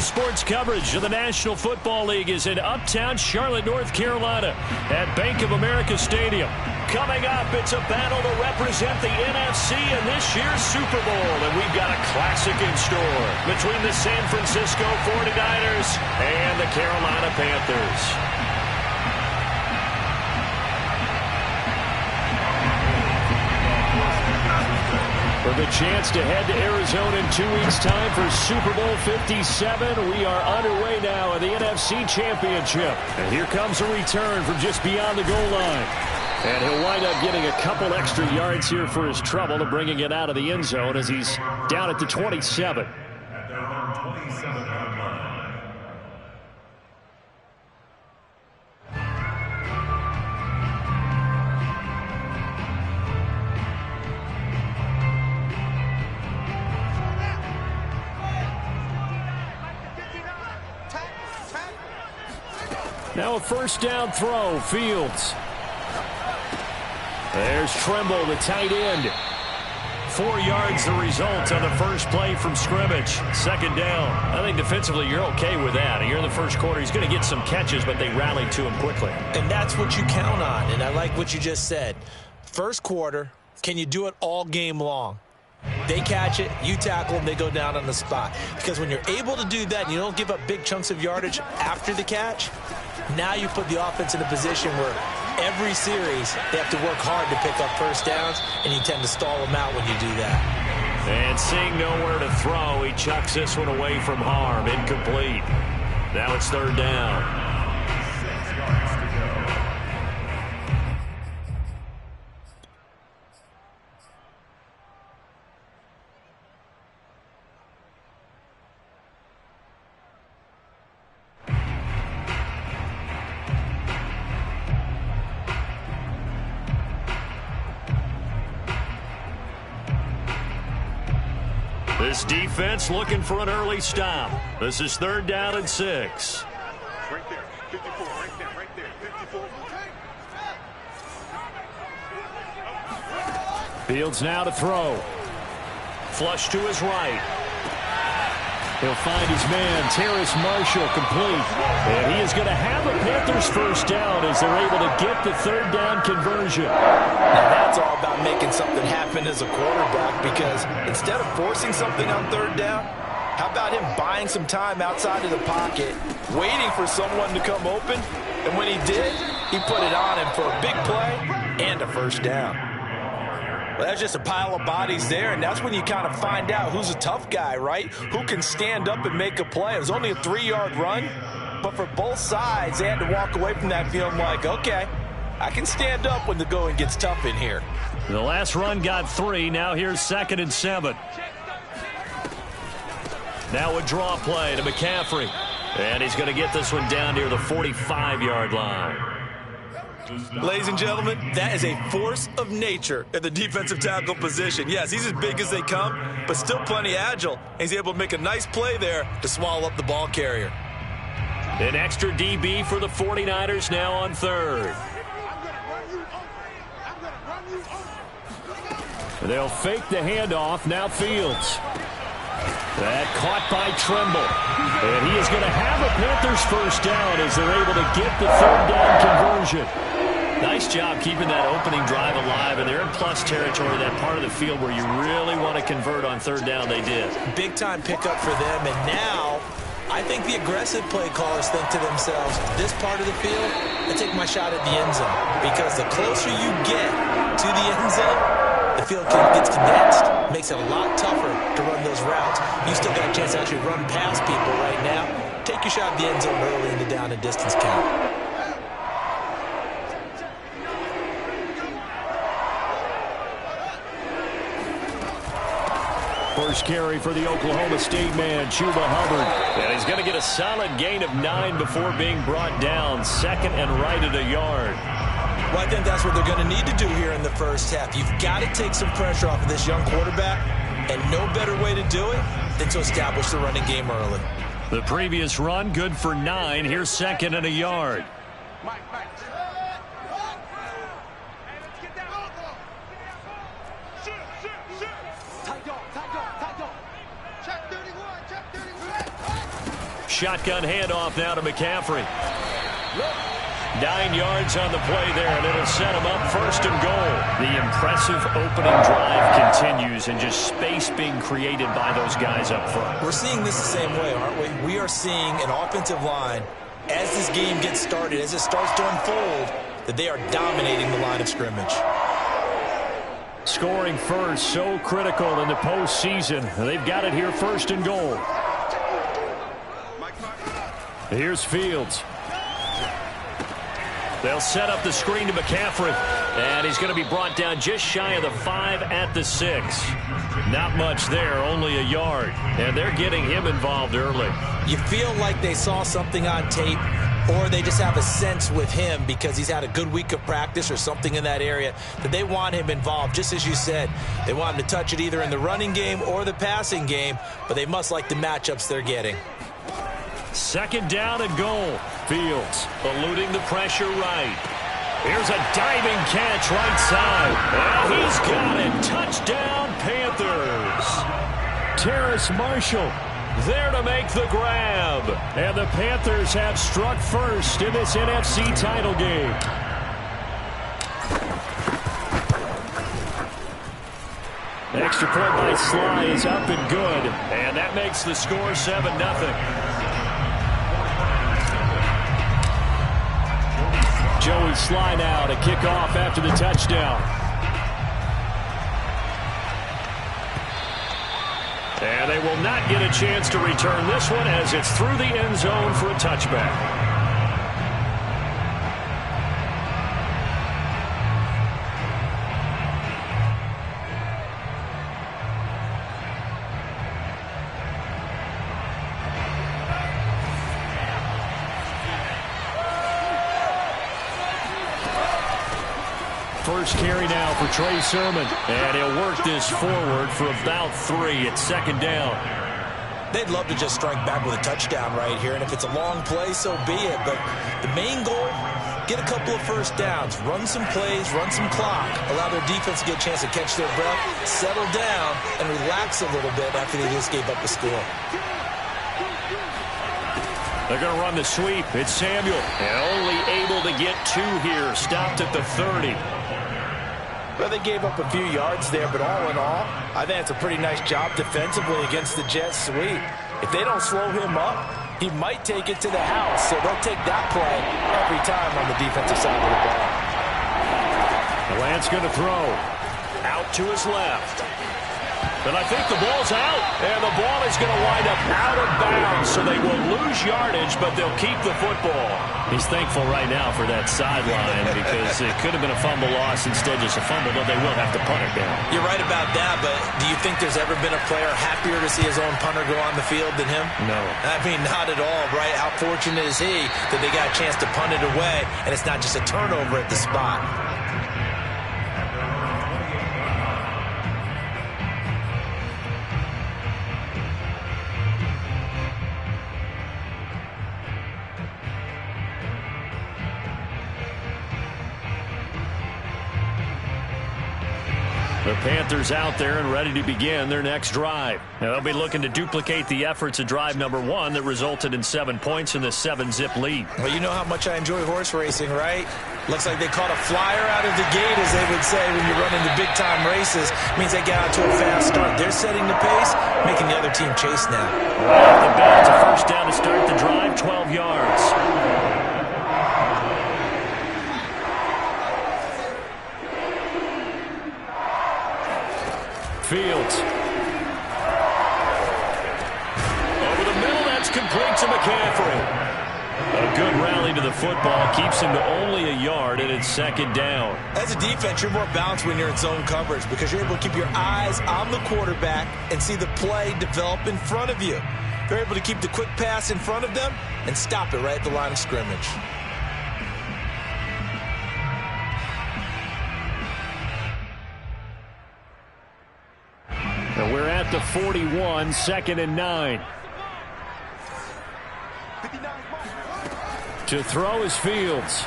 Sports coverage of the National Football League is in uptown Charlotte, North Carolina at Bank of America Stadium. Coming up, it's a battle to represent the NFC in this year's Super Bowl, and we've got a classic in store between the San Francisco 49ers and the Carolina Panthers. For the chance to head to Arizona in 2 weeks' time for Super Bowl 57, we are underway now in the NFC Championship. And here comes a return from just beyond the goal line. And he'll wind up getting a couple extra yards here for his trouble to bringing it out of the end zone as he's down at the 27. Now a first down throw, Fields. There's Trimble, the tight end. 4 yards the result on the first play from scrimmage. Second down. I think defensively you're okay with that. You're in the first quarter. He's going to get some catches, but they rallied to him quickly. And that's what you count on, and I like what you just said. First quarter, can you do it all game long? They catch it, you tackle them, they go down on the spot. Because when you're able to do that and you don't give up big chunks of yardage after the catch, now you put the offense in a position where every series they have to work hard to pick up first downs, and you tend to stall them out when you do that. And seeing nowhere to throw, he chucks this one away from harm. Incomplete. Now it's third down. This defense looking for an early stop. This is third down and 6. Right there, 54, right there, 54. Fields now to throw. Flush to his right. He'll find his man, Terrace Marshall, complete. And he is going to have a Panthers first down as they're able to get the third down conversion. Now that's all about making something happen as a quarterback, because instead of forcing something on third down, how about him buying some time outside of the pocket, waiting for someone to come open, and when he did, he put it on him for a big play and a first down. Well, that's just a pile of bodies there, and that's when you kind of find out who's a tough guy, right? Who can stand up and make a play. It was only a 3-yard run, but for both sides, they had to walk away from that feeling like, okay, I can stand up when the going gets tough in here. The last run got 3. Now here's 2nd and 7. Now a draw play to McCaffrey. And he's going to get this one down near the 45-yard line. Ladies and gentlemen, that is a force of nature at the defensive tackle position. Yes, he's as big as they come, but still plenty agile. He's able to make a nice play there to swallow up the ball carrier. An extra DB for the 49ers now on third. They'll fake the handoff. Now Fields. That caught by Trimble. And he is going to have a Panthers first down as they're able to get the third down conversion. Nice job keeping that opening drive alive, and they're in plus territory, that part of the field where you really want to convert on third down. They did. Big-time pickup for them, and now I think the aggressive play callers think to themselves, this part of the field, I take my shot at the end zone, because the closer you get to the end zone, the field gets condensed. Makes it a lot tougher to run those routes. You still got a chance to actually run past people right now. Take your shot at the end zone early in the down and distance count. First carry for the Oklahoma State man, Chuba Hubbard. And he's going to get a solid gain of 9 before being brought down. 2nd and right at a yard. Well, I think that's what they're going to need to do here in the first half. You've got to take some pressure off of this young quarterback, and no better way to do it than to establish the running game early. The previous run, good for 9. Here's 2nd and a yard. Shotgun handoff now to McCaffrey. 9 yards on the play there, and it'll set him up 1st and goal. The impressive opening drive continues, and just space being created by those guys up front. We're seeing this the same way, aren't we? We are seeing an offensive line, as this game gets started, as it starts to unfold, that they are dominating the line of scrimmage. Scoring first, so critical in the postseason. They've got it here 1st and goal. Here's Fields. They'll set up the screen to McCaffrey. And he's going to be brought down just shy of the 5 at the 6. Not much there, only a yard. And they're getting him involved early. You feel like they saw something on tape, or they just have a sense with him because he's had a good week of practice or something in that area that they want him involved. Just as you said, they want him to touch it either in the running game or the passing game, but they must like the matchups they're getting. 2nd down and goal. Fields eluding the pressure right. Here's a diving catch right side. And he's got it. Touchdown, Panthers. Terrace Marshall there to make the grab. And the Panthers have struck first in this NFC title game. Extra point by Sly is up and good. And that makes the score 7-0. Joey Sly now to kick off after the touchdown. And they will not get a chance to return this one as it's through the end zone for a touchback. First carry now for Trey Sermon. And he'll work this forward for about 3 at 2nd down. They'd love to just strike back with a touchdown right here, and if it's a long play, so be it. But the main goal, get a couple of first downs, run some plays, run some clock, allow their defense to get a chance to catch their breath, settle down, and relax a little bit after they just gave up the score. They're going to run the sweep. It's Samuel. And only able to get 2 here. Stopped at the 30. Well, they gave up a few yards there, but all in all, I think it's a pretty nice job defensively against the Jets sweep. If they don't slow him up, he might take it to the house, so they'll take that play every time on the defensive side of the ball. Lance going to throw. Out to his left. And I think the ball's out. And the ball is going to wind up out of bounds, so they will lose yardage, but they'll keep the football. He's thankful right now for that sideline because it could have been a fumble loss, instead just a fumble, but they will have to punt it down. You're right about that, but do you think there's ever been a player happier to see his own punter go on the field than him? No. I mean, not at all, right? How fortunate is he that they got a chance to punt it away, and it's not just a turnover at the spot. The Panthers out there and ready to begin their next drive. Now, they'll be looking to duplicate the efforts of drive number 1 that resulted in 7 points in the 7-zip lead. Well, you know how much I enjoy horse racing, right? Looks like they caught a flyer out of the gate, as they would say, when you run into big-time races. It means they get out to a fast start. They're setting the pace, making the other team chase now. Right off the bat, it's a first down to start the drive, 12 yards. Fields. Over the middle, that's complete to McCaffrey. A good rally to the football keeps him to only a yard, and it's 2nd down. As a defense, you're more balanced when you're in zone coverage because you're able to keep your eyes on the quarterback and see the play develop in front of you. They're able to keep the quick pass in front of them and stop it right at the line of scrimmage. And we're at the 41, 2nd and 9. To throw is Fields.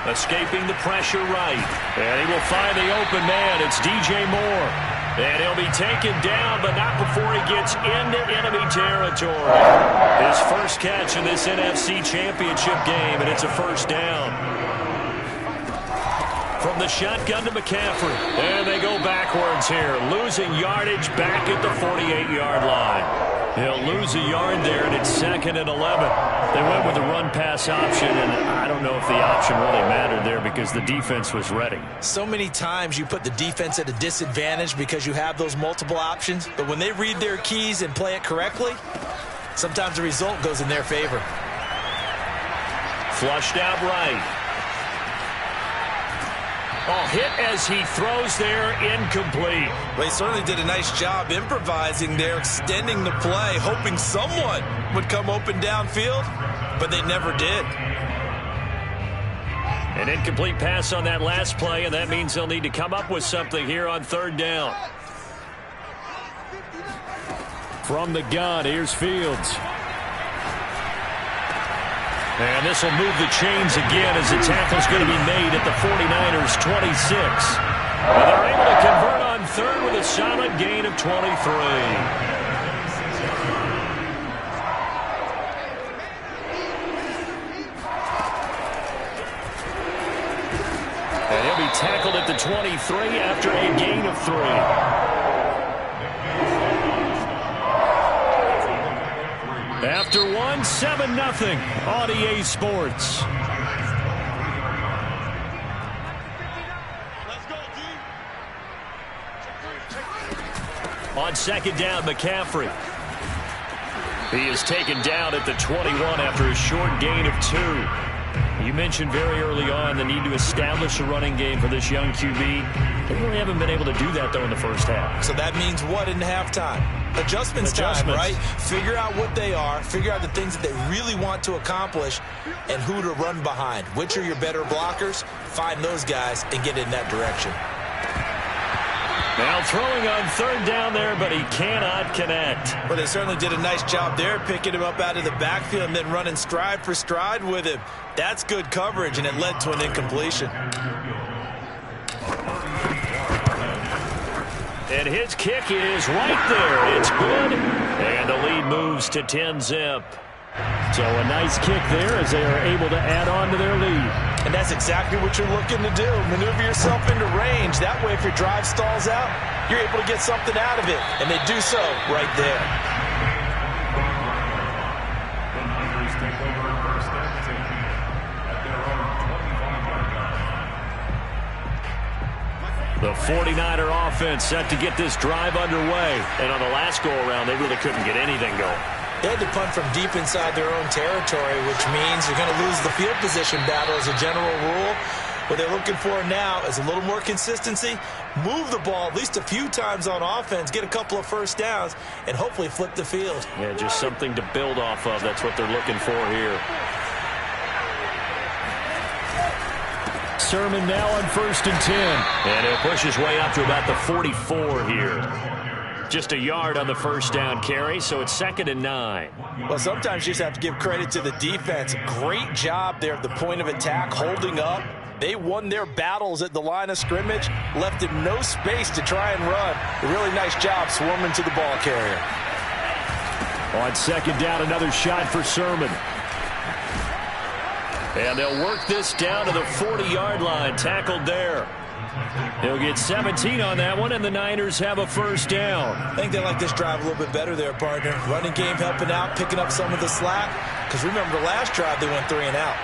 Escaping the pressure right. And he will find the open man. It's DJ Moore. And he'll be taken down, but not before he gets into enemy territory. His first catch in this NFC Championship game, and it's a first down. From the shotgun to McCaffrey. And they go backwards here, losing yardage back at the 48-yard line. He'll lose a yard there, and it's 2nd and 11. They went with a run-pass option, and I don't know if the option really mattered there because the defense was ready. So many times you put the defense at a disadvantage because you have those multiple options, but when they read their keys and play it correctly, sometimes the result goes in their favor. Flushed out right. Oh, hit as he throws there, incomplete. Well, he certainly did a nice job improvising there, extending the play, hoping someone would come open downfield, but they never did. An incomplete pass on that last play, and that means they'll need to come up with something here on 3rd down. From the gun, here's Fields. And this will move the chains again as the tackle's going to be made at the 49ers' 26. And they're able to convert on 3rd with a solid gain of 23. And he'll be tackled at the 23 after a gain of 3. After one, 7-0 on EA Sports. On 2nd down, McCaffrey. He is taken down at the 21 after a short gain of 2. You mentioned very early on the need to establish a running game for this young QB. They really haven't been able to do that, though, in the first half. So that means what in halftime? Adjustments time, right? Figure out what they are, figure out the things that they really want to accomplish, and who to run behind. Which are your better blockers? Find those guys and get in that direction. Now throwing on 3rd down there, but he cannot connect. Well, they certainly did a nice job there, picking him up out of the backfield and then running stride for stride with him. That's good coverage, and it led to an incompletion. And his kick is right there. It's good. And the lead moves to 10-zip. So a nice kick there as they are able to add on to their lead. And that's exactly what you're looking to do. Maneuver yourself into range. That way, if your drive stalls out, you're able to get something out of it. And they do so right there. The 49er offense set to get this drive underway. And on the last go-around, they really couldn't get anything going. They had to punt from deep inside their own territory, which means you're going to lose the field position battle as a general rule. What they're looking for now is a little more consistency, move the ball at least a few times on offense, get a couple of first downs, and hopefully flip the field. Yeah, just something to build off of. That's what they're looking for here. Sermon now on 1st and 10. And he'll push his way up to about the 44 here. Just a yard on the first down carry, so it's 2nd and 9. Well, sometimes you just have to give credit to the defense. Great job there at the point of attack, holding up. They won their battles at the line of scrimmage, left him no space to try and run. A really nice job swarming to the ball carrier. On 2nd down, another shot for Sermon. And they'll work this down to the 40-yard line, tackled there. He'll get 17 on that one, and the Niners have a first down. I think they like this drive a little bit better there, partner. Running game helping out, picking up some of the slack. Because remember, the last drive they went 3 and out.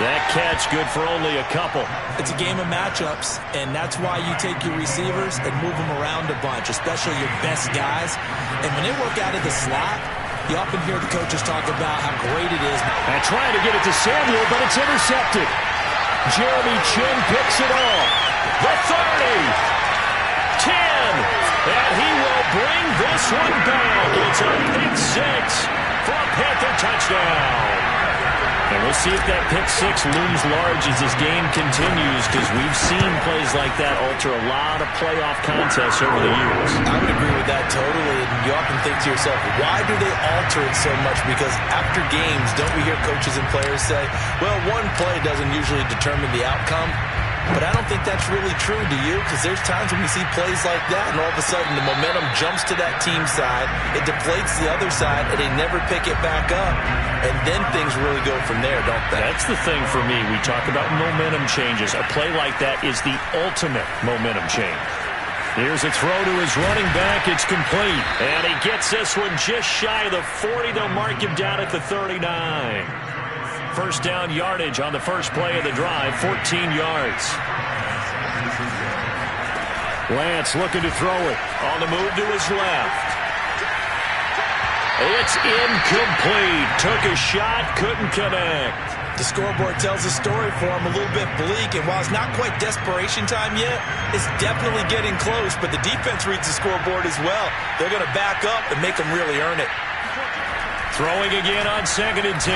That catch good for only a couple. It's a game of matchups, and that's why you take your receivers and move them around a bunch, especially your best guys. And when they work out of the slot, you often hear the coaches talk about how great it is. And trying to get it to Samuel, but it's intercepted. Jeremy Chin picks it off. The 30. 10. And he will bring this one back. It's a pick 6 for a Panther touchdown. And we'll see if that pick six looms large as this game continues, because we've seen plays like that alter a lot of playoff contests over the years. I would agree with that totally. And you often think to yourself, why do they alter it so much? Because after games, don't we hear coaches and players say, well, one play doesn't usually determine the outcome? But I don't think that's really true, do you? Because there's times when we see plays like that, and all of a sudden the momentum jumps to that team side, it deflates the other side, and they never pick it back up. And then things really go from there, don't they? That's the thing for me. We talk about momentum changes. A play like that is the ultimate momentum change. Here's a throw to his running back. It's complete. And he gets this one just shy of the 40. They'll mark him down at the 39. First down yardage on the first play of the drive, 14 yards. Lance looking to throw it. On the move to his left. It's incomplete. Took a shot, couldn't connect. The scoreboard tells a story for him, a little bit bleak, and while it's not quite desperation time yet, it's definitely getting close, but the defense reads the scoreboard as well. They're going to back up and make them really earn it. Throwing again on 2nd and 10.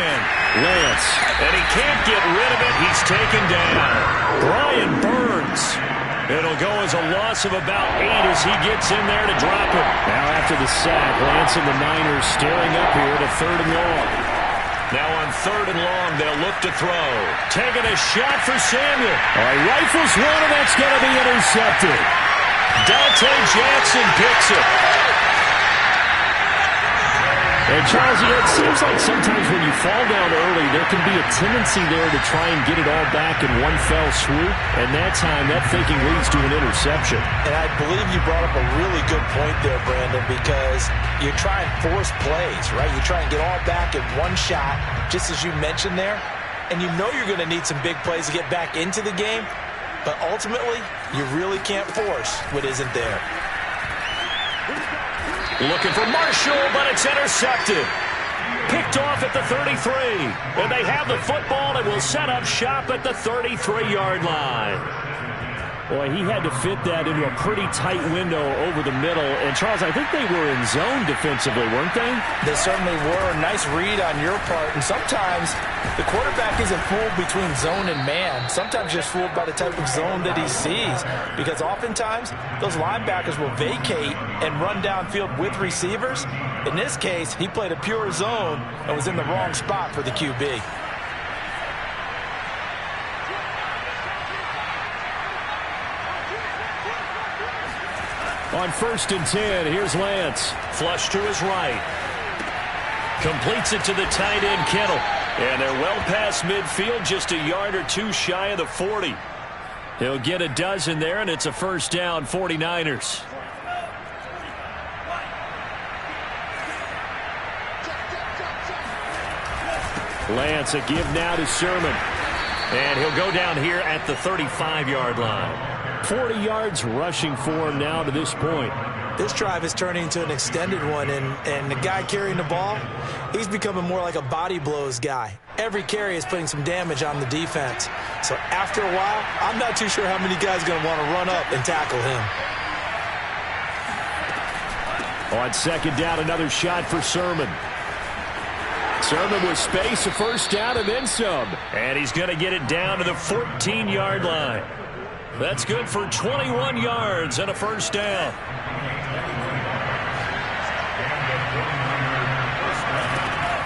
Lance. And he can't get rid of it. He's taken down. Brian Burns. It'll go as a loss of about 8 as he gets in there to drop it. Now after the sack, Lance and the Niners staring up here to 3rd and long. Now on 3rd and long, they'll look to throw. Taking a shot for Samuel. Rifles one, and that's going to be intercepted. Dante Jackson picks it. And Charles, it seems like sometimes when you fall down early, there can be a tendency there to try and get it all back in one fell swoop. And that time, that thinking leads to an interception. And I believe you brought up a really good point there, Brandon, because you try and force plays, right? You try and get all back in one shot, just as you mentioned there. And you know you're going to need some big plays to get back into the game. But ultimately, you really can't force what isn't there. Looking for Marshall, but it's intercepted. Picked off at the 33. And they have the football and will set up shop at the 33-yard line. Boy, he had to fit that into a pretty tight window over the middle. And, Charles, I think they were in zone defensively, weren't they? They certainly were. Nice read on your part. And sometimes the quarterback isn't fooled between zone and man. Sometimes just fooled by the type of zone that he sees. Because oftentimes, those linebackers will vacate and run downfield with receivers. In this case, he played a pure zone and was in the wrong spot for the QB. On 1st and 10, here's Lance. Flush to his right. Completes it to the tight end, Kittle. And they're well past midfield, just a yard or two shy of the 40. He'll get a dozen there, and it's a first down, 49ers. Lance, a give now to Sermon. And he'll go down here at the 35-yard line. 40 yards rushing for him now to this point. This drive is turning into an extended one, and the guy carrying the ball, he's becoming more like a body blows guy. Every carry is putting some damage on the defense. So after a while, I'm not too sure how many guys are going to want to run up and tackle him. On 2nd down, another shot for Sermon. Sermon with space, a first down, and then some. And he's going to get it down to the 14-yard line. That's good for 21 yards and a first down.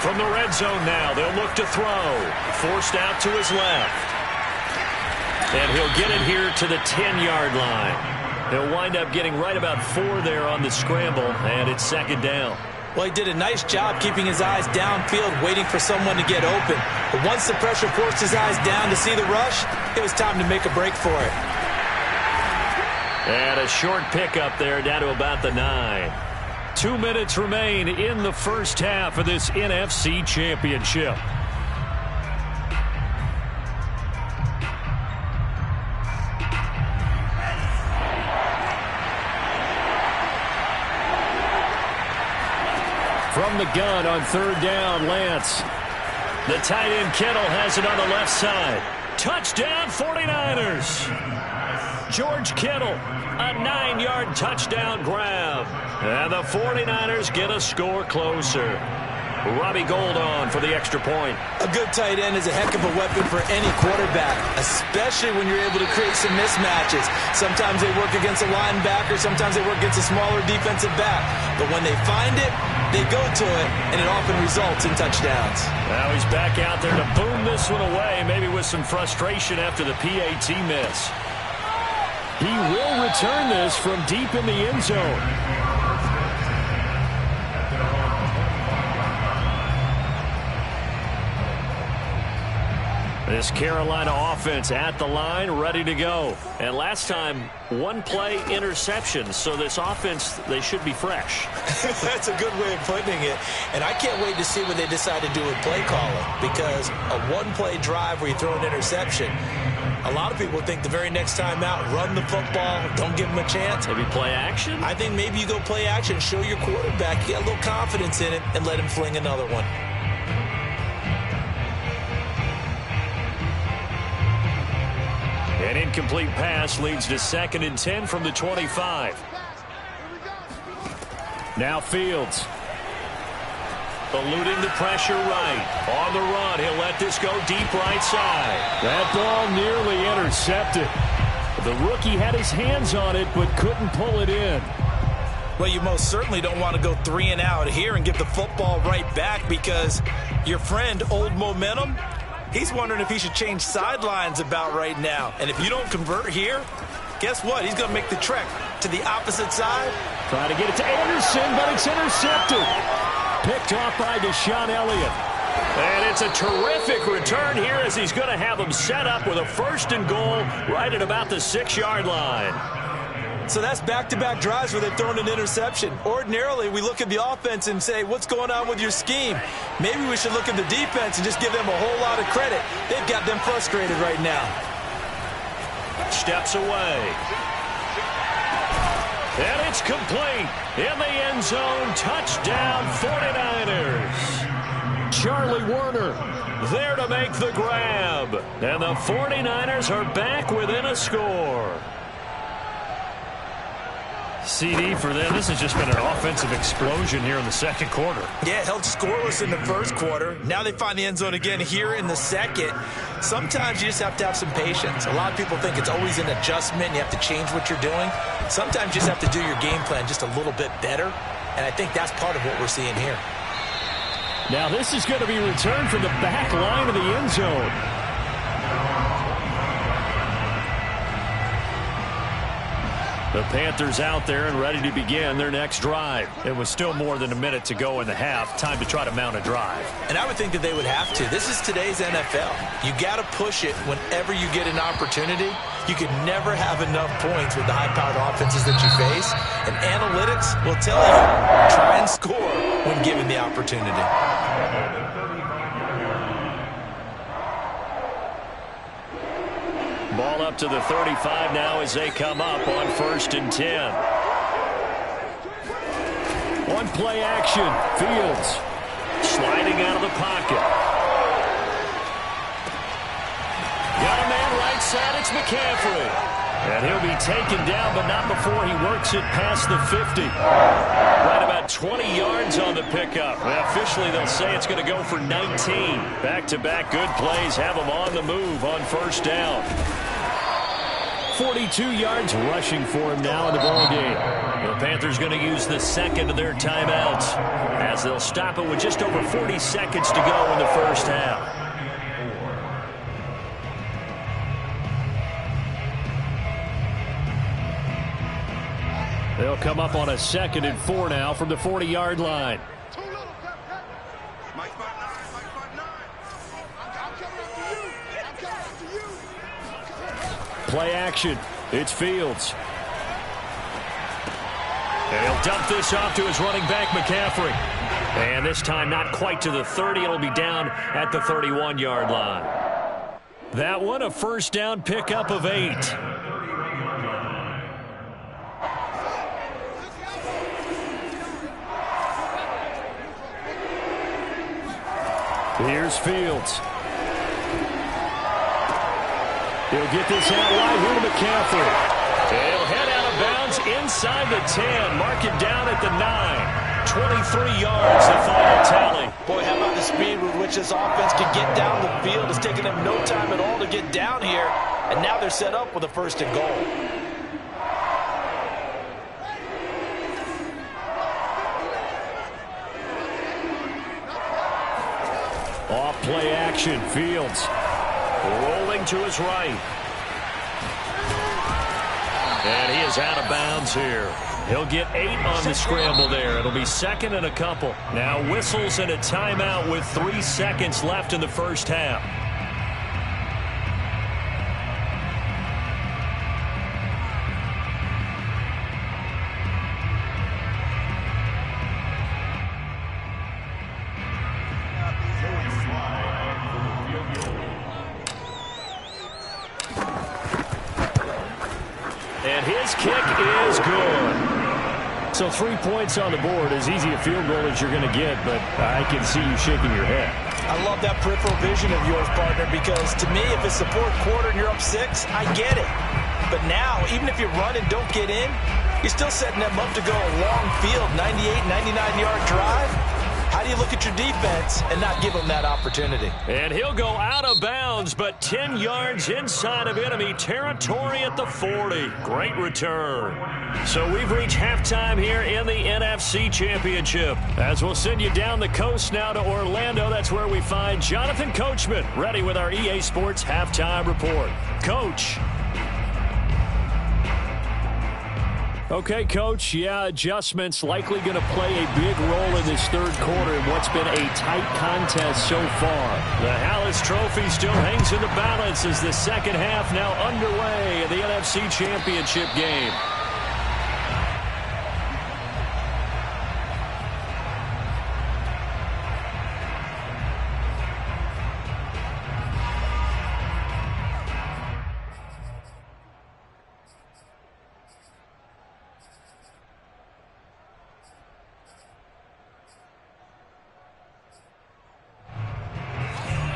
From the red zone now, they'll look to throw. Forced out to his left. And he'll get it here to the 10-yard line. He'll wind up getting right about 4 there on the scramble, and it's 2nd down. Well, he did a nice job keeping his eyes downfield, waiting for someone to get open. But once the pressure forced his eyes down to see the rush, it was time to make a break for it. And a short pickup there down to about the 9. 2 minutes remain in the first half of this NFC Championship. From the gun on 3rd down, Lance. The tight end Kittle has it on the left side. Touchdown 49ers. George Kittle, a 9-yard touchdown grab. And the 49ers get a score closer. Robbie Gould on for the extra point. A good tight end is a heck of a weapon for any quarterback, especially when you're able to create some mismatches. Sometimes they work against a linebacker, sometimes they work against a smaller defensive back. But when they find it, they go to it, and it often results in touchdowns. Now he's back out there to boom this one away, maybe with some frustration after the PAT miss. He will return this from deep in the end zone. This Carolina offense at the line, ready to go. And last time, one play interception. So this offense, they should be fresh. That's a good way of putting it. And I can't wait to see what they decide to do with play calling. Because a one-play drive where you throw an interception, a lot of people think the very next time out, run the football, don't give them a chance. Maybe play action? I think maybe you go play action, show your quarterback, you got a little confidence in it, and let him fling another one. An incomplete pass leads to 2nd and 10 from the 25. Now Fields. Eluding the pressure right. On the run, he'll let this go deep right side. That ball nearly intercepted. The rookie had his hands on it, but couldn't pull it in. Well, you most certainly don't want to go 3 and out here and give the football right back, because your friend, Old Momentum, he's wondering if he should change sidelines about right now. And if you don't convert here, guess what? He's going to make the trek to the opposite side. Try to get it to Anderson, but it's intercepted. Picked off by Deshaun Elliott. And it's a terrific return here, as he's going to have him set up with a 1st and goal right at about the 6-yard line. So that's back-to-back drives where they've thrown an interception. Ordinarily, we look at the offense and say, what's going on with your scheme? Maybe we should look at the defense and just give them a whole lot of credit. They've got them frustrated right now. Steps away. And it's complete. In the end zone, touchdown 49ers. Charlie Werner there to make the grab. And the 49ers are back within a score. CD for them. This has just been an offensive explosion here in the 2nd quarter. Yeah, held scoreless in the 1st quarter. Now they find the end zone again here in the 2nd. Sometimes you just have to have some patience. A lot of people think it's always an adjustment. You have to change what you're doing. Sometimes you just have to do your game plan just a little bit better. And I think that's part of what we're seeing here. Now this is going to be returned from the back line of the end zone. The Panthers out there and ready to begin their next drive. It was still more than a minute to go in the half. Time to try to mount a drive. And I would think that they would have to. This is today's NFL. You got to push it whenever you get an opportunity. You can never have enough points with the high-powered offenses that you face. And analytics will tell you, try and score when given the opportunity. Ball up to the 35 now as they come up on 1st and 10. One play action. Fields sliding out of the pocket. Got a man right side. It's McCaffrey. And he'll be taken down, but not before he works it past the 50. Right about 20 yards on the pickup. Well, officially, they'll say it's going to go for 19. Back-to-back good plays have them on the move on 1st down. 42 yards rushing for him now in the ballgame. The Panthers going to use the 2nd of their timeouts, as they'll stop it with just over 40 seconds to go in the 1st half. They'll come up on a 2nd and 4 now from the 40-yard line. Play action. It's Fields. And he'll dump this off to his running back, McCaffrey. And this time not quite to the 30. It'll be down at the 31-yard line. That one, a 1st down pickup of 8. Here's Fields. He'll get this out wide here to McCaffrey. He'll head out of bounds inside the 10. Mark it down at the 9. 23 yards, the final tally. Boy, how about the speed with which this offense can get down the field? It's taken them no time at all to get down here, and now they're set up with a 1st and goal. Off play action, Fields rolling to his right. And he is out of bounds here. He'll get 8 on the scramble there. It'll be 2nd and a couple. Now whistles and a timeout with 3 seconds left in the first half. And his kick is good. So 3 points on the board, as easy a field goal as you're going to get, but I can see you shaking your head. I love that peripheral vision of yours, partner, because to me, if it's the 4th quarter and you're up 6, I get it. But now, even if you run and don't get in, you're still setting them up to go a long field, 98, 99-yard drive. How do you look at your defense and not give them that opportunity? And he'll go out of bounds, but 10 yards inside of enemy territory at the 40. Great return. So we've reached halftime here in the NFC Championship. As we'll send you down the coast now to Orlando, that's where we find Jonathan Coachman, ready with our EA Sports Halftime Report. Coach. Okay, Coach, yeah, adjustments likely going to play a big role in this 3rd quarter in what's been a tight contest so far. The Hallis Trophy still hangs in the balance as the 2nd half now underway in the NFC Championship game.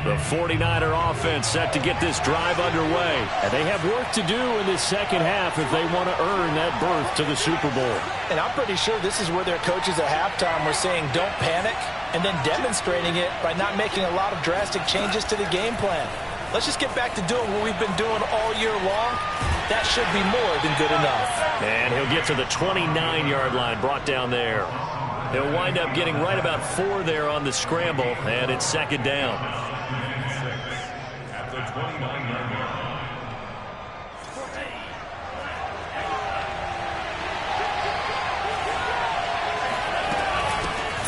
The 49er offense set to get this drive underway. And they have work to do in this 2nd half if they want to earn that berth to the Super Bowl. And I'm pretty sure this is where their coaches at halftime were saying don't panic, and then demonstrating it by not making a lot of drastic changes to the game plan. Let's just get back to doing what we've been doing all year long. That should be more than good enough. And he'll get to the 29-yard line, brought down there. He'll wind up getting right about 4 there on the scramble, and it's 2nd down.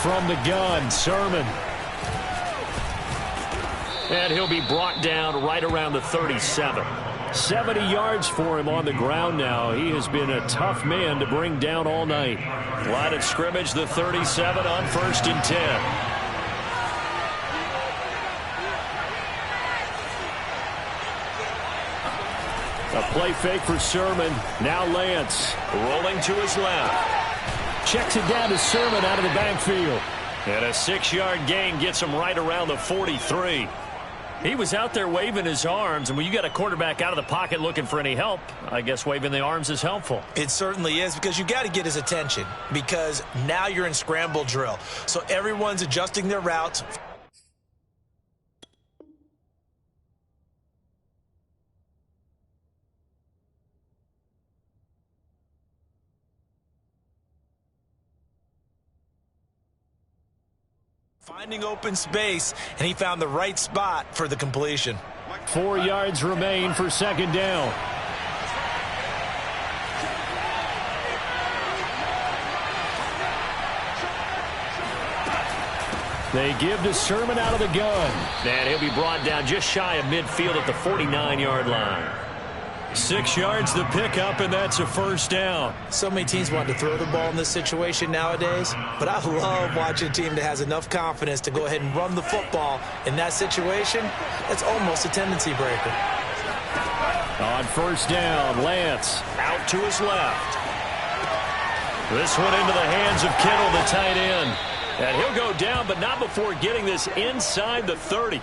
From the gun, Sermon. And he'll be brought down right around the 37. 70 yards for him on the ground now. He has been a tough man to bring down all night. Line of scrimmage, the 37 on 1st and 10. A play fake for Sermon. Now Lance rolling to his left. Checks it down to Sermon out of the backfield. And a 6-yard gain gets him right around the 43. He was out there waving his arms, and when you got a quarterback out of the pocket looking for any help, I guess waving the arms is helpful. It certainly is, because you got to get his attention, because now you're in scramble drill. So everyone's adjusting their routes. Finding open space, and he found the right spot for the completion. 4 yards remain for 2nd down. They give to Sermon out of the gun. And he'll be brought down just shy of midfield at the 49-yard line. 6 yards the pickup, and that's a 1st down. So many teams want to throw the ball in this situation nowadays, but I love watching a team that has enough confidence to go ahead and run the football in that situation. That's almost a tendency breaker. On 1st down, Lance out to his left. This one into the hands of Kittle, the tight end. And he'll go down, but not before getting this inside the 30.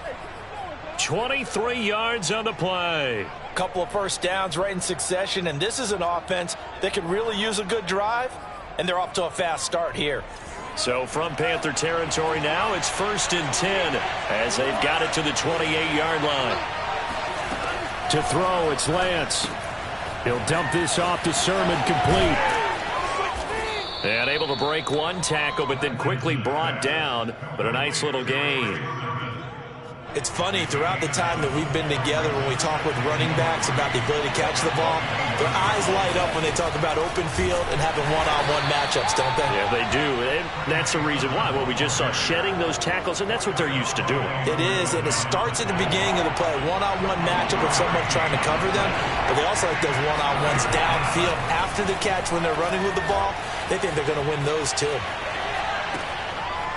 23 yards on the play. Couple of 1st downs right in succession, and this is an offense that could really use a good drive, and they're off to a fast start here. So from Panther territory now, it's 1st and 10 as they've got it to the 28-yard line. To throw, it's Lance. He'll dump this off to Sermon, complete. And able to break one tackle, but then quickly brought down. But a nice little gain. It's funny, throughout the time that we've been together, when we talk with running backs about the ability to catch the ball, their eyes light up when they talk about open field and having one-on-one matchups, don't they? Yeah, they do. And that's the reason why. Well, we just saw shedding those tackles, and that's what they're used to doing. It is, and it starts at the beginning of the play. One-on-one matchup of someone trying to cover them, but they also like those one-on-ones downfield after the catch when they're running with the ball. They think they're going to win those, too.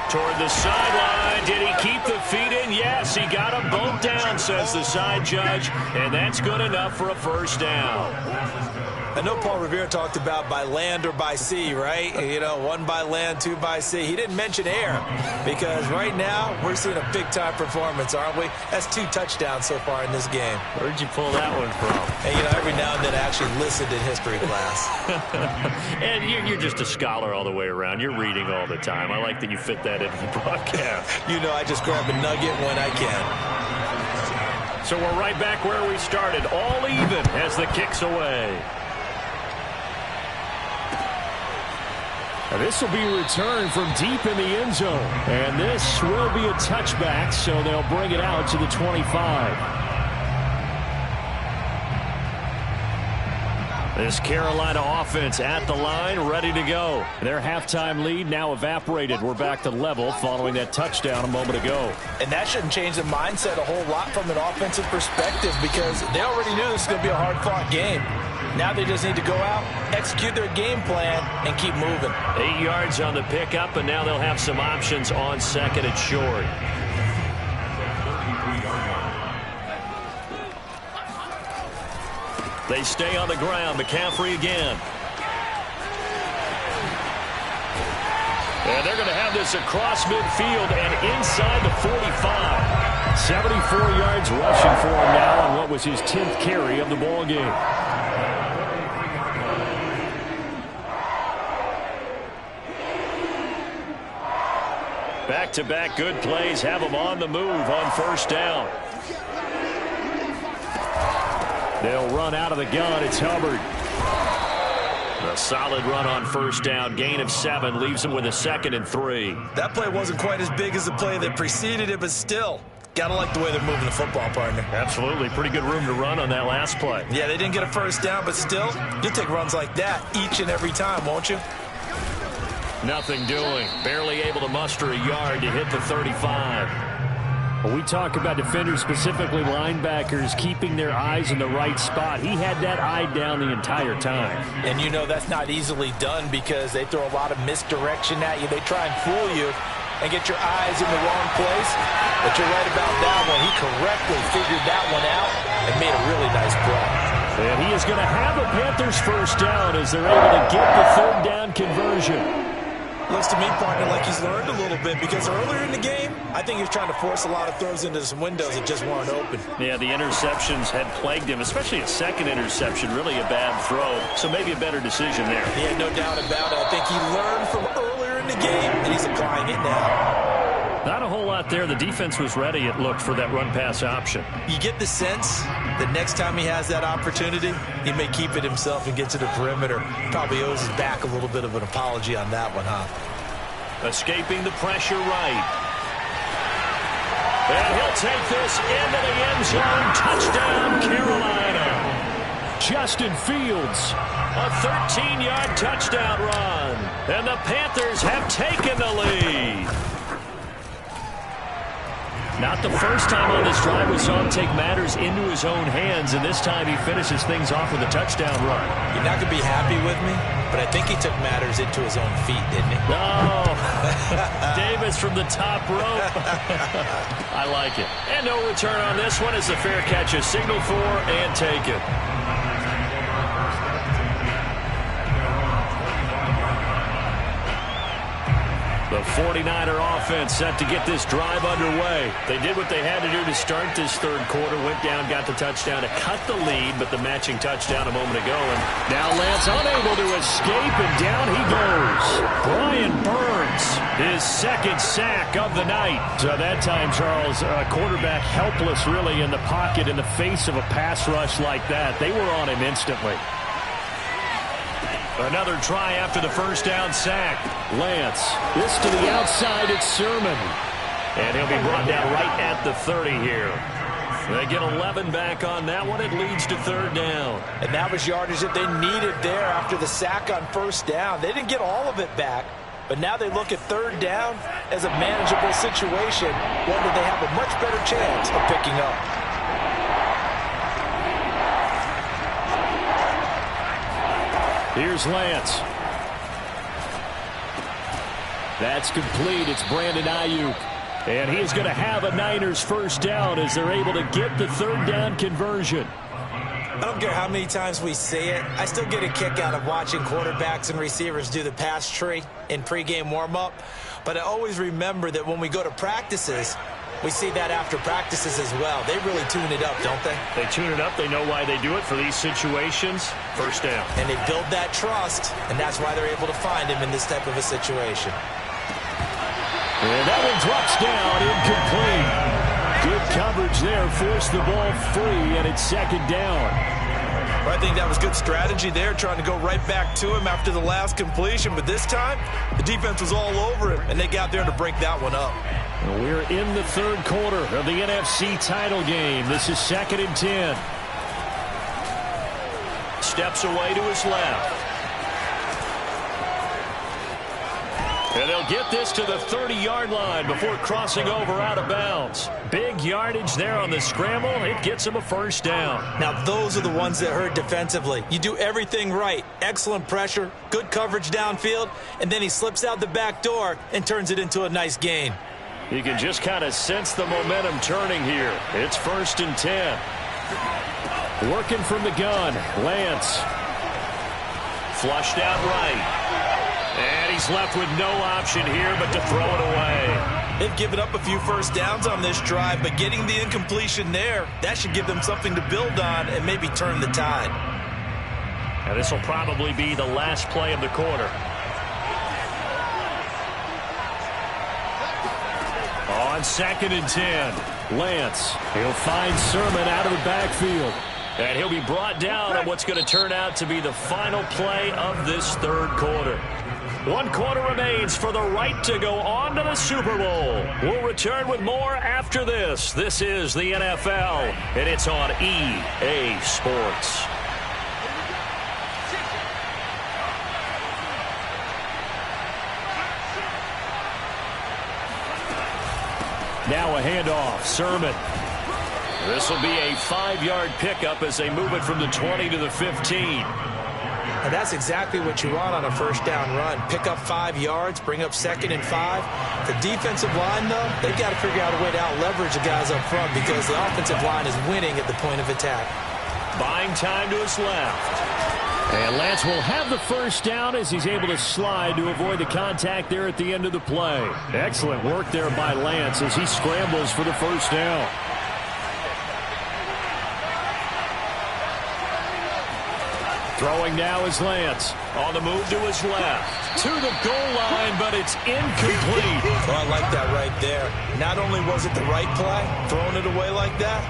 Toward the sideline. Did he keep the feet in? Yes, he got him both down, says the side judge. And that's good enough for a first down. I know Paul Revere talked about by land or by sea, right? You know, 1 by land, 2 by sea. He didn't mention air because right now we're seeing a big-time performance, aren't we? That's 2 touchdowns so far in this game. Where'd you pull that one from? And, you know, every now and then I actually listened in history class. And you're just a scholar all the way around. You're reading all the time. I like that you fit that into the broadcast. You know, I just grab a nugget when I can. So we're right back where we started, all even as the kick's away. And this will be returned from deep in the end zone. And this will be a touchback, so they'll bring it out to the 25. This Carolina offense at the line, ready to go. Their halftime lead now evaporated. We're back to level following that touchdown a moment ago. And that shouldn't change the mindset a whole lot from an offensive perspective because they already knew this was going to be a hard-fought game. Now they just need to go out, execute their game plan, and keep moving. 8 yards on the pickup, and now they'll have some options on second and short. They stay on the ground. McCaffrey again. And they're going to have this across midfield and inside the 45. 74 yards rushing for him now on what was his 10th carry of the ball game. Back-to-back good plays have them on the move on first down. They'll run out of the gun. It's Hubbard. A solid run on first down. Gain of 7 leaves them with a 2nd and 3. That play wasn't quite as big as the play that preceded it, but still, gotta like the way they're moving the football, partner. Absolutely. Pretty good room to run on that last play. Yeah, they didn't get a first down, but still, you'll take runs like that each and every time, won't you? Nothing doing. Barely able to muster a yard to hit the 35. When we talk about defenders, specifically linebackers, keeping their eyes in the right spot, he had that eye down the entire time. And you know that's not easily done because they throw a lot of misdirection at you. They try and fool you and get your eyes in the wrong place. But you're right about that one. He correctly figured that one out and made a really nice play. And he is going to have a Panthers first down as they're able to get the 3rd down conversion. Looks to me, partner, like he's learned a little bit because earlier in the game, I think he was trying to force a lot of throws into some windows that just weren't open. Yeah, the interceptions had plagued him, especially a second interception, really a bad throw. So maybe a better decision there. Yeah, no doubt about it. I think he learned from earlier in the game, and he's applying it now. Not a whole lot there. The defense was ready, it looked, for that run-pass option. You get the sense that next time he has that opportunity, he may keep it himself and get to the perimeter. Probably owes his back a little bit of an apology on that one, huh? Escaping the pressure right. And he'll take this into the end zone. Touchdown, Carolina. Justin Fields, a 13-yard touchdown run. And the Panthers have taken the lead. Not the first time on this drive we saw him take matters into his own hands, and this time he finishes things off with a touchdown run. You're not going to be happy with me, but I think he took matters into his own feet, didn't he? No. Davis from the top rope. I like it. And no return on this one as the fair catch is signaled for and taken. The 49er offense set to get this drive underway. They did what they had to do to start this 3rd quarter. Went down, got the touchdown to cut the lead, but the matching touchdown a moment ago. And now Lance unable to escape, and down he goes. Brian Burns Edwards, his second sack of the night. So that time, Charles, quarterback helpless really in the pocket in the face of a pass rush like that. They were on him instantly. Another try after the first down sack. Lance, this to the outside, it's Sermon. And he'll be brought down right at the 30 here. They get 11 back on that one. It leads to third down. And that was yardage that they needed there after the sack on first down. They didn't get all of it back, but now they look at third down as a manageable situation, one that they have a much better chance of picking up. Here's Lance. That's complete. It's Brandon Ayuk. And he's going to have a Niners first down as they're able to get the third down conversion. I don't care how many times we say it. I still get a kick out of watching quarterbacks and receivers do the pass tree in pregame warm-up. But I always remember that when we go to practices, we see that after practices as well. They really tune it up, don't they? They tune it up. They know why they do it for these situations. First down. And they build that trust, and that's why they're able to find him in this type of a situation. And that one drops down, incomplete. Good coverage there, forced the ball free, and it's second down. I think that was good strategy there, trying to go right back to him after the last completion. But this time, the defense was all over him, and they got there to break that one up. And we're in the third quarter of the NFC title game. This is 2nd and 10. Steps away to his left. And they'll get this to the 30-yard line before crossing over out of bounds. Big yardage there on the scramble. It gets him a first down. Now, those are the ones that hurt defensively. You do everything right. Excellent pressure, good coverage downfield, and then he slips out the back door and turns it into a nice gain. You can just kind of sense the momentum turning here. It's 1st and 10. Working from the gun, Lance. Flushed out right. And he's left with no option here but to throw it away. They've given up a few first downs on this drive, but getting the incompletion there, that should give them something to build on and maybe turn the tide. And this will probably be the last play of the quarter. On 2nd and 10, Lance. He'll find Sermon out of the backfield. And he'll be brought down on what's going to turn out to be the final play of this third quarter. 1 quarter remains for the right to go on to the Super Bowl. We'll return with more after this. This is the NFL, and it's on EA Sports. Now a handoff, Sermon. This will be a 5-yard pickup as they move it from the 20 to the 15. And that's exactly what you want on a first down run. Pick up 5 yards, bring up 2nd and 5. The defensive line, though, they've got to figure out a way to out-leverage the guys up front because the offensive line is winning at the point of attack. Buying time to his left. And Lance will have the first down as he's able to slide to avoid the contact there at the end of the play. Excellent work there by Lance as he scrambles for the first down. Throwing now is Lance. On the move to his left. To the goal line, but it's incomplete. Well, I like that right there. Not only was it the right play, throwing it away like that,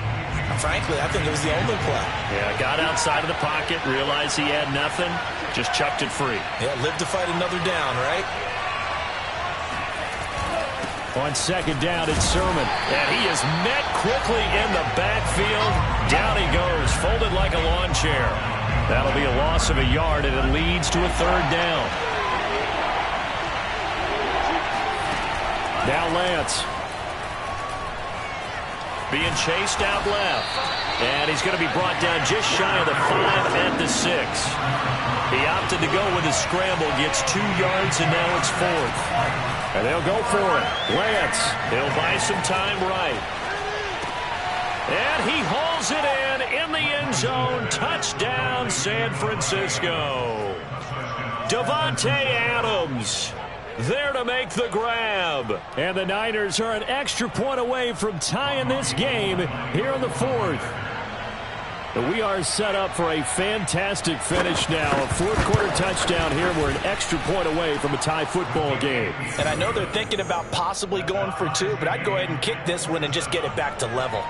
frankly, I think it was the only play. Yeah, got outside of the pocket, realized he had nothing, just chucked it free. Yeah, live to fight another down, right? On 2nd down, it's Sermon. And he is met quickly in the backfield. Down he goes, folded like a lawn chair. That'll be a loss of a yard, and it leads to a third down. Now Lance. Being chased out left. And he's going to be brought down just shy of the 5 at the 6. He opted to go with a scramble, gets 2 yards, and now it's 4th. And they'll go for it. Lance, he'll buy some time right. And he hauls it in the end zone. Touchdown, San Francisco. Davante Adams there to make the grab. And the Niners are an extra point away from tying this game here in the 4th. We are set up for a fantastic finish now. A fourth-quarter touchdown here. We're an extra point away from a tie football game. And I know they're thinking about possibly going for two, but I'd go ahead and kick this one and just get it back to level.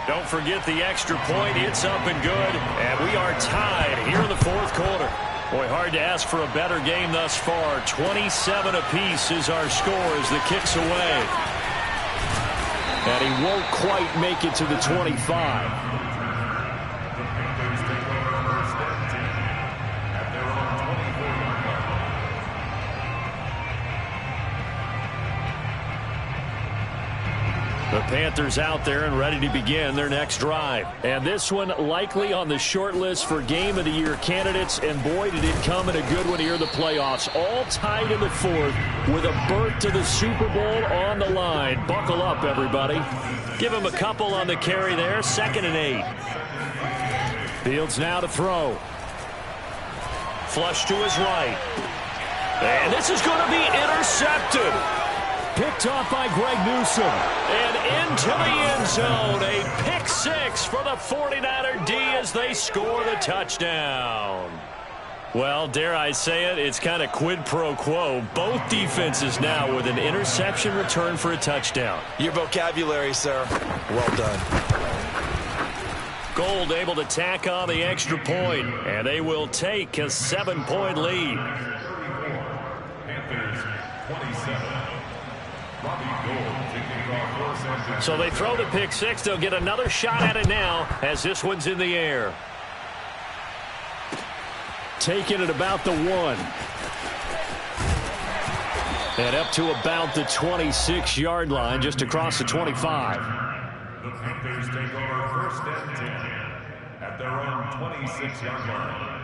Don't forget the extra point. It's up and good. And we are tied here in the fourth quarter. Boy, hard to ask for a better game thus far. 27 apiece is our score as the kick's away. And he won't quite make it to the 25. The Panthers out there and ready to begin their next drive. And this one likely on the short list for Game of the Year candidates. And boy, did it come in a good one here in the playoffs. All tied in the fourth with a berth to the Super Bowl on the line. Buckle up, everybody. Give him a couple on the carry there. 2nd and 8. Fields now to throw. Flush to his right. And this is going to be intercepted. Picked off by Greg Newsome. And into the end zone. A pick six for the 49er D as they score the touchdown. Well, dare I say it, it's kind of quid pro quo. Both defenses now with an interception return for a touchdown. Your vocabulary, sir. Well done. Gold able to tack on the extra point, and they will take a 7-point lead. Panthers 27. So they throw the pick six. They'll get another shot at it now as this one's in the air. Taking it about the 1. And up to about the 26-yard line, just across the 25. The Panthers take over 1st and 10 at their own 26-yard line.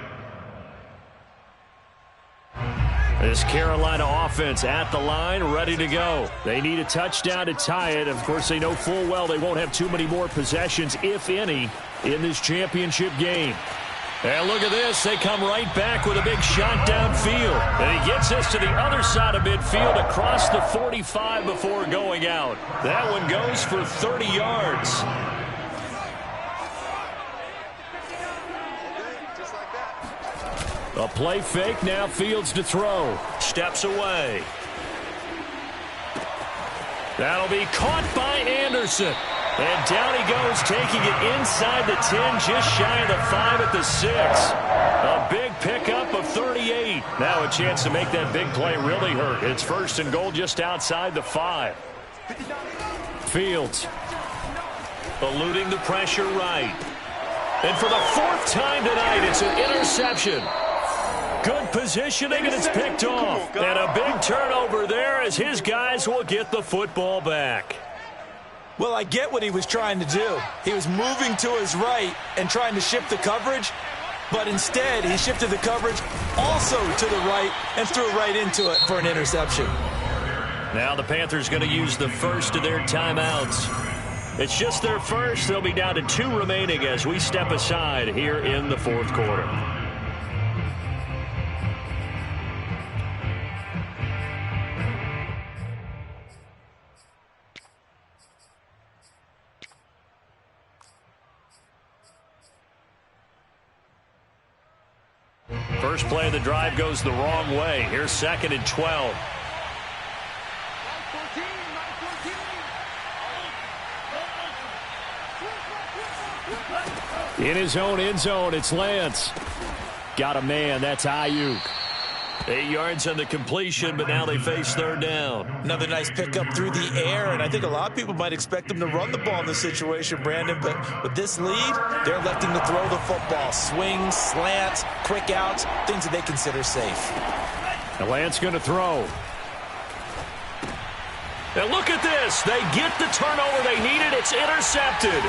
This Carolina offense at the line, ready to go. They need a touchdown to tie it. Of course, they know full well they won't have too many more possessions, if any, in this championship game. And look at this. They come right back with a big shot downfield. And he gets us to the other side of midfield across the 45 before going out. That one goes for 30 yards. A play fake, now Fields to throw. Steps away. That'll be caught by Anderson. And down he goes, taking it inside the 10, just shy of the 5 at the 6. A big pickup of 38. Now a chance to make that big play really hurt. It's 1st and goal just outside the 5. Fields eluding the pressure right. And for the 4th time tonight, it's an interception. Good positioning, and it's picked off. And a big turnover there as his guys will get the football back. Well, I get what he was trying to do. He was moving to his right and trying to shift the coverage, but instead he shifted the coverage also to the right and threw right into it for an interception. Now the Panthers going to use the first of their timeouts. It's just their first. They'll be down to 2 remaining as we step aside here in the fourth quarter. First play of the drive goes the wrong way. Here's 2nd and 12. In his own end zone, it's Lance. Got a man, that's Ayuk. 8 yards on the completion, but now they face 3rd down. Another nice pickup through the air, and I think a lot of people might expect them to run the ball in this situation, Brandon, but with this lead, they're electing to throw the football. Swings, slants, quick outs, things that they consider safe. And Lance going to throw. And look at this. They get the turnover they needed. It's intercepted.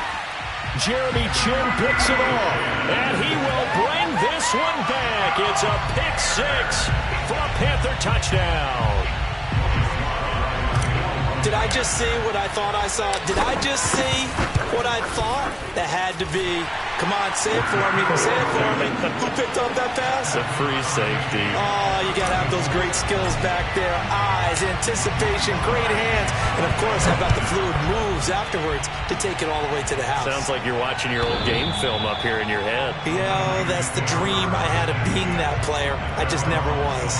Jeremy Chin picks it off, and he will bring this one back. It's a pick six for a Panther touchdown. Did I just see what I thought I saw? Did I just see what I thought? That had to be. Come on, say it for me. Say it for me. Who picked up that pass? A free safety. Oh, you got to have those great skills back there. Eyes, anticipation, great hands. And, of course, how about the fluid moves afterwards to take it all the way to the house? Sounds like you're watching your old game film up here in your head. Yeah, that's the dream I had of being that player. I just never was.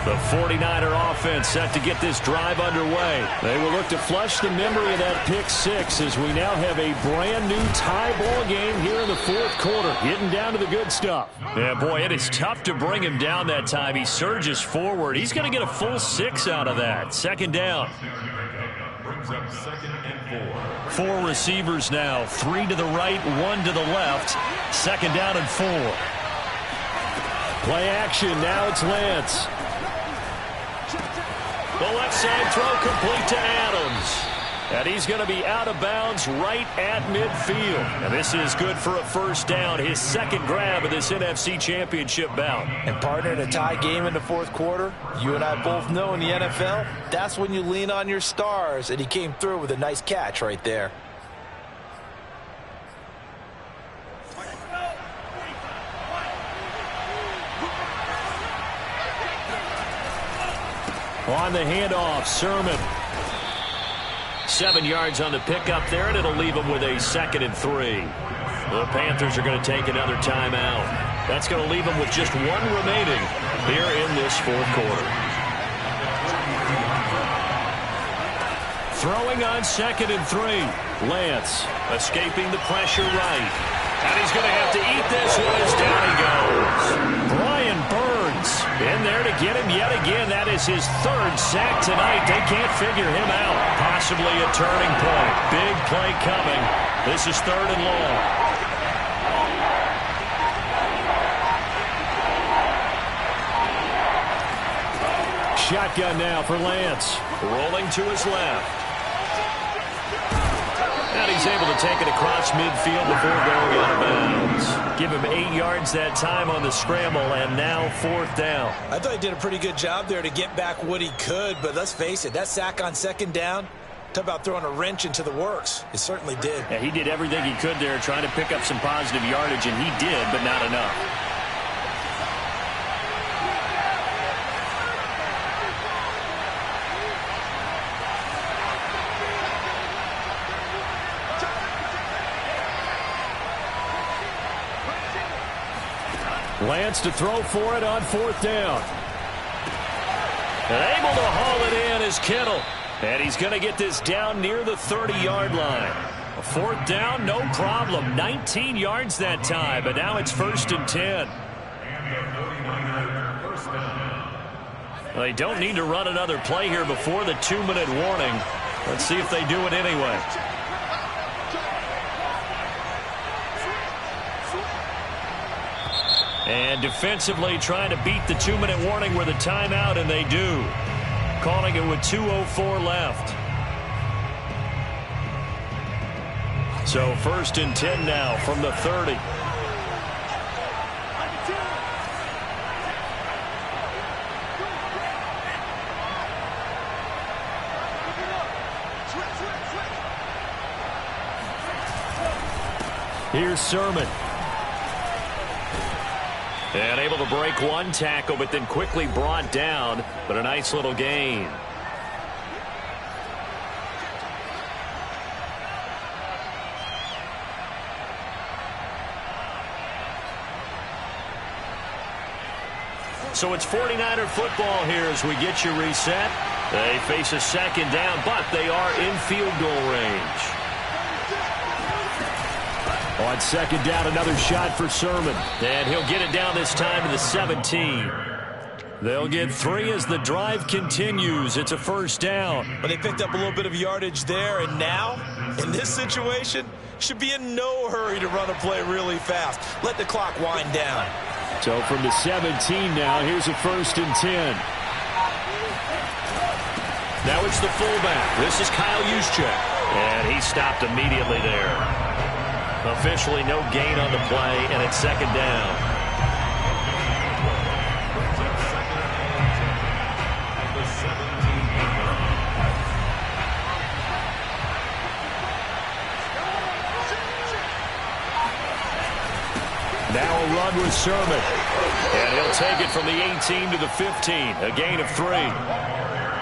The 49er offense set to get this drive underway. They will look to flush the memory of that pick six as we now have a brand new tie ball game here in the fourth quarter. Getting down to the good stuff. Yeah, boy, it is tough to bring him down that time. He surges forward. He's going to get a full 6 out of that. Second down. Brings up 2nd and 4. 4 receivers now. 3 to the right, 1 to the left. Second down and 4. Play action. Now it's Lance. The left side throw complete to Adams. And he's going to be out of bounds right at midfield. And this is good for a first down. His second grab of this NFC Championship bout. And partner, in a tie game in the fourth quarter, you and I both know in the NFL, that's when you lean on your stars. And he came through with a nice catch right there. On the handoff, Sermon. 7 yards on the pickup there, and it'll leave him with a 2nd and 3. The Panthers are going to take another timeout. That's going to leave them with just 1 remaining here in this fourth quarter. Throwing on 2nd and 3. Lance escaping the pressure right. And he's going to have to eat this one as down he goes. Brian Burns in there to get him yet again. That is his 3rd sack tonight. They can't figure him out. Possibly a turning point. Big play coming. This is 3rd and long. Shotgun now for Lance. Rolling to his left. And he's able to take it across midfield before going out of bounds. Give him 8 yards that time on the scramble, and now 4th down. I thought he did a pretty good job there to get back what he could, but let's face it, that sack on 2nd down, talk about throwing a wrench into the works. It certainly did. Yeah, he did everything he could there, trying to pick up some positive yardage, and he did, but not enough. Lance to throw for it on 4th down. And able to haul it in is Kittle. And he's going to get this down near the 30-yard line. A 4th down, no problem. 19 yards that time, but now it's 1st and 10. Well, they don't need to run another play here before the 2-minute warning. Let's see if they do it anyway. And defensively trying to beat the 2-minute warning with a timeout, and they do. Calling it with 2:04 left. So 1st and 10 now from the 30. Here's Sermon. And able to break 1 tackle, but then quickly brought down. But a nice little gain. So it's 49er football here as we get you reset. They face a 2nd down, but they are in field goal range. On 2nd down, another shot for Sermon. And he'll get it down this time to the 17. They'll get 3 as the drive continues. It's a 1st down. But they picked up a little bit of yardage there, and now, in this situation, should be in no hurry to run a play really fast. Let the clock wind down. So from the 17 now, here's a 1st and 10. Now it's the fullback. This is Kyle Juszczyk. And he stopped immediately there. Officially no gain on the play, and it's second down. Now a run with Sermon. And he'll take it from the 18 to the 15. A gain of 3.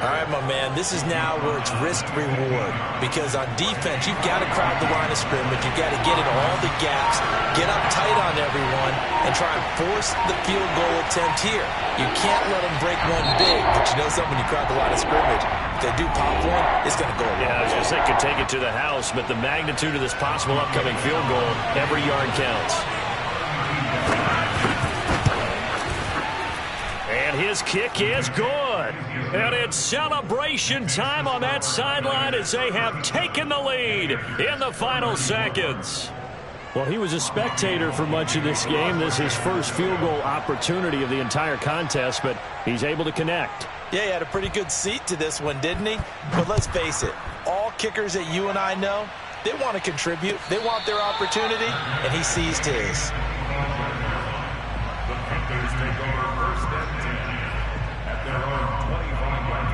All right, my man, this is now where it's risk-reward. Because on defense, you've got to crowd the line of scrimmage. You've got to get into all the gaps, get up tight on everyone, and try and force the field goal attempt here. You can't let them break one big, but you know something, when you crowd the line of scrimmage, if they do pop one, it's going to go a long way. I was going to say, could take it to the house, but the magnitude of this possible upcoming field goal, every yard counts. And his kick is good. And it's celebration time on that sideline as they have taken the lead in the final seconds. Well, he was a spectator for much of this game. This is his first field goal opportunity of the entire contest, but he's able to connect. Yeah, he had a pretty good seat to this one, didn't he? But let's face it, all kickers that you and I know, they want to contribute. They want their opportunity, and he seized his. The Panthers take over first and 10 at their own 25-yard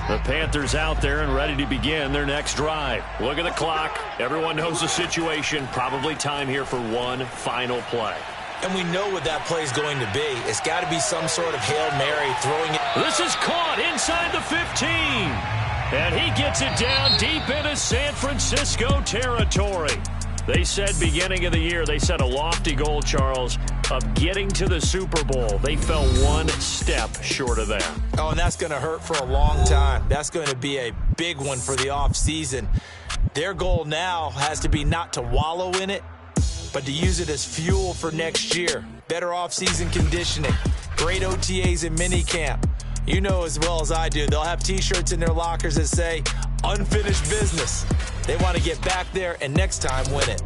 line. The Panthers out there and ready to begin their next drive. Look at the clock. Everyone knows the situation. Probably time here for one final play. And we know what that play is going to be. It's got to be some sort of Hail Mary throwing it. This is caught inside the 15. And he gets it down deep into San Francisco territory. They said beginning of the year, they set a lofty goal, Charles, of getting to the Super Bowl. They fell one step short of that. Oh, and that's going to hurt for a long time. That's going to be a big one for the offseason. Their goal now has to be not to wallow in it, but to use it as fuel for next year. Better offseason conditioning, great OTAs and minicamp. You know as well as I do, they'll have T-shirts in their lockers that say, unfinished business. They want to get back there and next time win it.